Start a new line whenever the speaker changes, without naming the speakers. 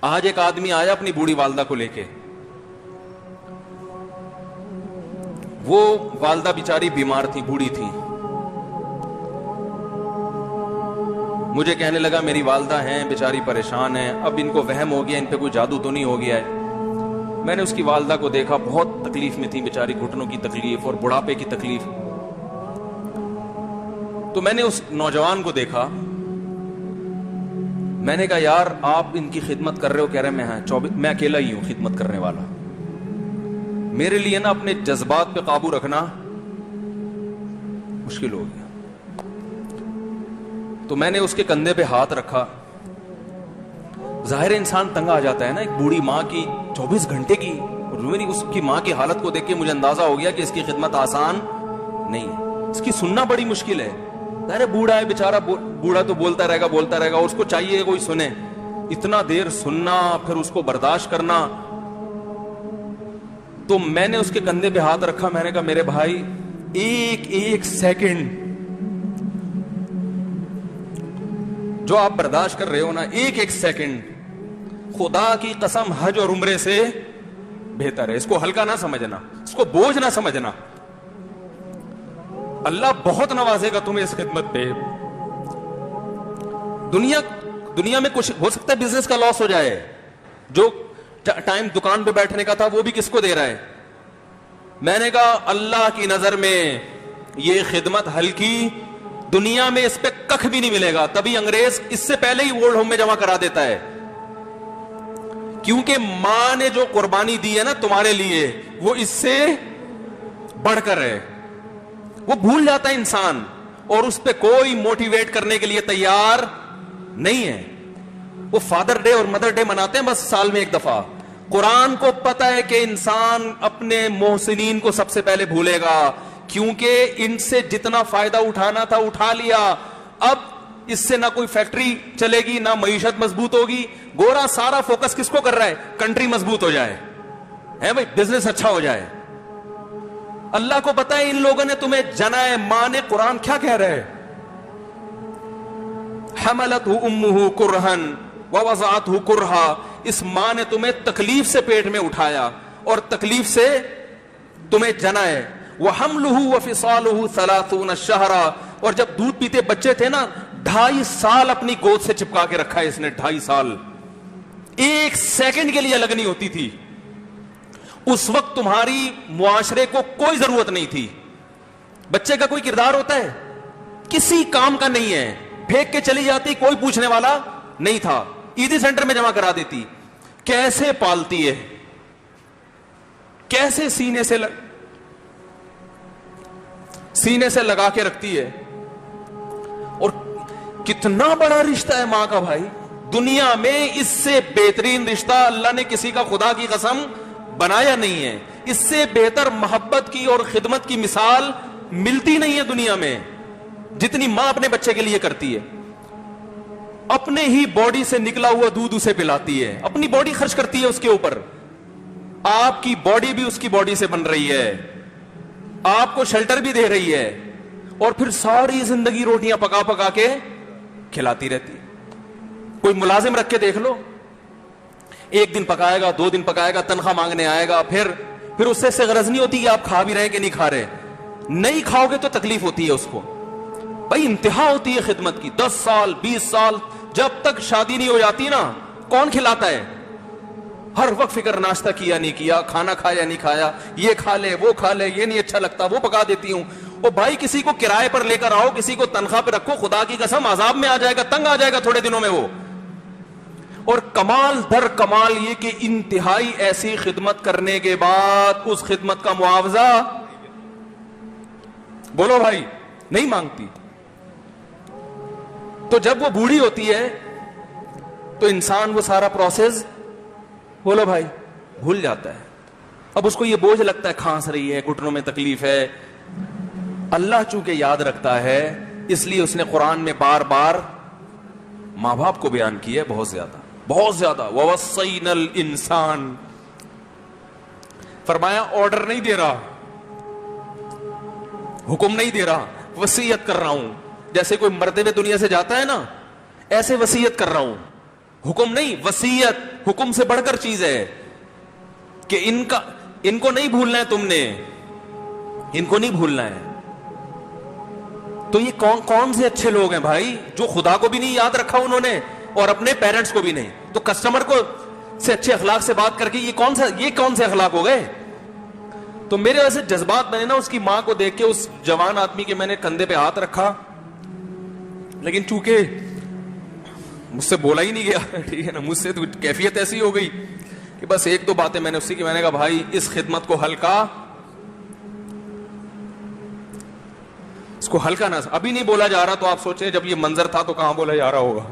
آج ایک آدمی آیا اپنی بوڑھی والدہ کو لے کے, وہ والدہ بیچاری بیمار تھی, بوڑھی تھی. مجھے کہنے لگا میری والدہ ہیں بیچاری پریشان ہیں, اب ان کو وہم ہو گیا ان پہ کوئی جادو تو نہیں ہو گیا ہے. میں نے اس کی والدہ کو دیکھا, بہت تکلیف میں تھی بیچاری, گھٹنوں کی تکلیف اور بڑھاپے کی تکلیف. تو میں نے اس نوجوان کو دیکھا, میں نے کہا یار آپ ان کی خدمت کر رہے ہو؟ کہہ رہے میں اکیلا ہی ہوں خدمت کرنے والا. میرے لیے نا اپنے جذبات پہ قابو رکھنا مشکل ہو گیا. تو میں نے اس کے کندھے پہ ہاتھ رکھا. ظاہر انسان تنگ آ جاتا ہے نا, ایک بوڑھی ماں کی 24 گھنٹے کی, میری اس کی ماں کی حالت کو دیکھ کے مجھے اندازہ ہو گیا کہ اس کی خدمت آسان نہیں ہے, اس کی سننا بڑی مشکل ہے. ظاہر بوڑھا ہے بیچارہ, بوڑھا تو بولتا رہے گا, اس کو چاہیے کہ کوئی سنے. اتنا دیر سننا پھر اس کو برداشت کرنا. تو میں نے اس کے کندھے پہ ہاتھ رکھا, میں نے کہا میرے بھائی ایک سیکنڈ جو آپ برداشت کر رہے ہو نا, ایک سیکنڈ خدا کی قسم حج اور عمرے سے بہتر ہے. اس کو ہلکا نہ سمجھنا, اس کو بوجھ نہ سمجھنا. اللہ بہت نوازے گا تمہیں اس خدمت پہ. دنیا میں کچھ ہو سکتا ہے بزنس کا لاس ہو جائے, جو ٹائم دکان پہ بیٹھنے کا تھا وہ بھی کس کو دے رہا ہے. میں نے کہا اللہ کی نظر میں یہ خدمت ہلکی, دنیا میں اس پہ کخ بھی نہیں ملے گا. تبھی انگریز اس سے پہلے ہی اولڈ ہوم میں جمع کرا دیتا ہے, کیونکہ ماں نے جو قربانی دی ہے نا تمہارے لیے وہ اس سے بڑھ کر ہے. وہ بھول جاتا ہے انسان, اور اس پہ کوئی موٹیویٹ کرنے کے لیے تیار نہیں ہے. وہ فادر ڈے اور مدر ڈے مناتے ہیں بس سال میں ایک دفعہ. قرآن کو پتا ہے کہ انسان اپنے محسنین کو سب سے پہلے بھولے گا, کیونکہ ان سے جتنا فائدہ اٹھانا تھا اٹھا لیا. اب اس سے نہ کوئی فیکٹری چلے گی, نہ معیشت مضبوط ہوگی. گورا سارا فوکس کس کو کر رہا ہے؟ کنٹری مضبوط ہو جائے, ہے بھائی, بزنس اچھا ہو جائے. اللہ کو پتا ہے ان لوگوں نے تمہیں جنا ہے. ماں نے, قرآن کیا کہہ رہا ہے؟ حملتہ امہ کرہن ووضعتہ کرہا. اس ماں نے تمہیں تکلیف سے پیٹ میں اٹھایا اور تکلیف سے تمہیں جنا ہے. وحملہ وفصالہ 30 شہرا. اور جب دودھ پیتے بچے تھے نا 2.5 سال اپنی گود سے چپکا کے رکھا ہے اس نے. 2.5 سال, ایک سیکنڈ کے لیے الگ نہیں ہوتی تھی. اس وقت تمہاری معاشرے کو کوئی ضرورت نہیں تھی. بچے کا کوئی کردار ہوتا ہے؟ کسی کام کا نہیں ہے. پھینک کے چلی جاتی, کوئی پوچھنے والا نہیں تھا. عیدی سینٹر میں جمع کرا دیتی. کیسے پالتی ہے, کیسے سینے سے لگا کے رکھتی ہے. اور کتنا بڑا رشتہ ہے ماں کا بھائی. دنیا میں اس سے بہترین رشتہ اللہ نے کسی کا خدا کی قسم بنایا نہیں ہے. اس سے بہتر محبت کی اور خدمت کی مثال ملتی نہیں ہے دنیا میں, جتنی ماں اپنے بچے کے لیے کرتی ہے. اپنے ہی باڈی سے نکلا ہوا دودھ اسے پلاتی ہے, اپنی باڈی خرچ کرتی ہے اس کے اوپر. آپ کی باڈی بھی اس کی باڈی سے بن رہی ہے, آپ کو شیلٹر بھی دے رہی ہے, اور پھر ساری زندگی روٹیاں پکا پکا کے کھلاتی رہتی. کوئی ملازم رکھ کے دیکھ لو, 1 دن پکائے گا, 2 دن پکائے گا, تنخواہ مانگنے آئے گا, پھر اس سے غرض نہیں ہوتی کہ آپ کھا بھی رہے کہ نہیں کھا رہے. نہیں کھاؤ گے تو تکلیف ہوتی ہے اس کو. بھائی انتہا ہوتی ہے خدمت کی. 10 سال 20 سال جب تک شادی نہیں ہو جاتی نا, کون کھلاتا ہے؟ ہر وقت فکر, ناشتہ کیا نہیں کیا, کھانا کھایا نہیں کھایا, یہ کھا لے وہ کھا لے, یہ نہیں اچھا لگتا وہ پکا دیتی ہوں. او بھائی کسی کو کرائے پر لے کر آؤ, کسی کو تنخواہ پہ رکھو, خدا کی قسم عذاب میں آ جائے گا, تنگ آ جائے گا تھوڑے دنوں میں وہ. اور کمال در کمال یہ کہ انتہائی ایسی خدمت کرنے کے بعد اس خدمت کا معاوضہ بولو بھائی نہیں مانگتی. تو جب وہ بوڑھی ہوتی ہے تو انسان وہ سارا پروسیس بولو بھائی بھول جاتا ہے. اب اس کو یہ بوجھ لگتا ہے, کھانس رہی ہے, گھٹنوں میں تکلیف ہے. اللہ چونکہ یاد رکھتا ہے اس لیے اس نے قرآن میں بار بار ماں باپ کو بیان کیا ہے, بہت زیادہ. وَوَصَّيْنَا الْإِنسَانَ, فرمایا آرڈر نہیں دے رہا, حکم نہیں دے رہا, وصیت کر رہا ہوں. جیسے کوئی مرتے ہوئے دنیا سے جاتا ہے نا, ایسے وصیت کر رہا ہوں. حکم نہیں, وصیت. حکم سے بڑھ کر چیز ہے کہ ان کو نہیں بھولنا ہے، تم نے ان کو نہیں بھولنا ہے. تو یہ کون سے اچھے لوگ ہیں بھائی جو خدا کو بھی نہیں یاد رکھا انہوں نے اور اپنے پیرنٹس کو بھی نہیں. تو کسٹمر کو سے اچھے اخلاق سے بات کر کے یہ کون سے اخلاق ہو گئے؟ تو میرے ویسے جذبات، میں نے نا اس کی ماں کو دیکھ کے اس جوان آدمی کے میں نے کندھے پہ ہاتھ رکھا، لیکن چونکہ مجھ سے بولا ہی نہیں گیا، ٹھیک ہے نا، مجھ سے تو کیفیت ایسی ہو گئی کہ بس ایک دو باتیں میں نے اسی کی، میں نے کہا بھائی اس خدمت کو ہلکا، اس کو ہلکا نہ، ابھی نہیں بولا جا رہا تو آپ سوچیں جب یہ منظر تھا تو کہاں بولا جا رہا ہوگا.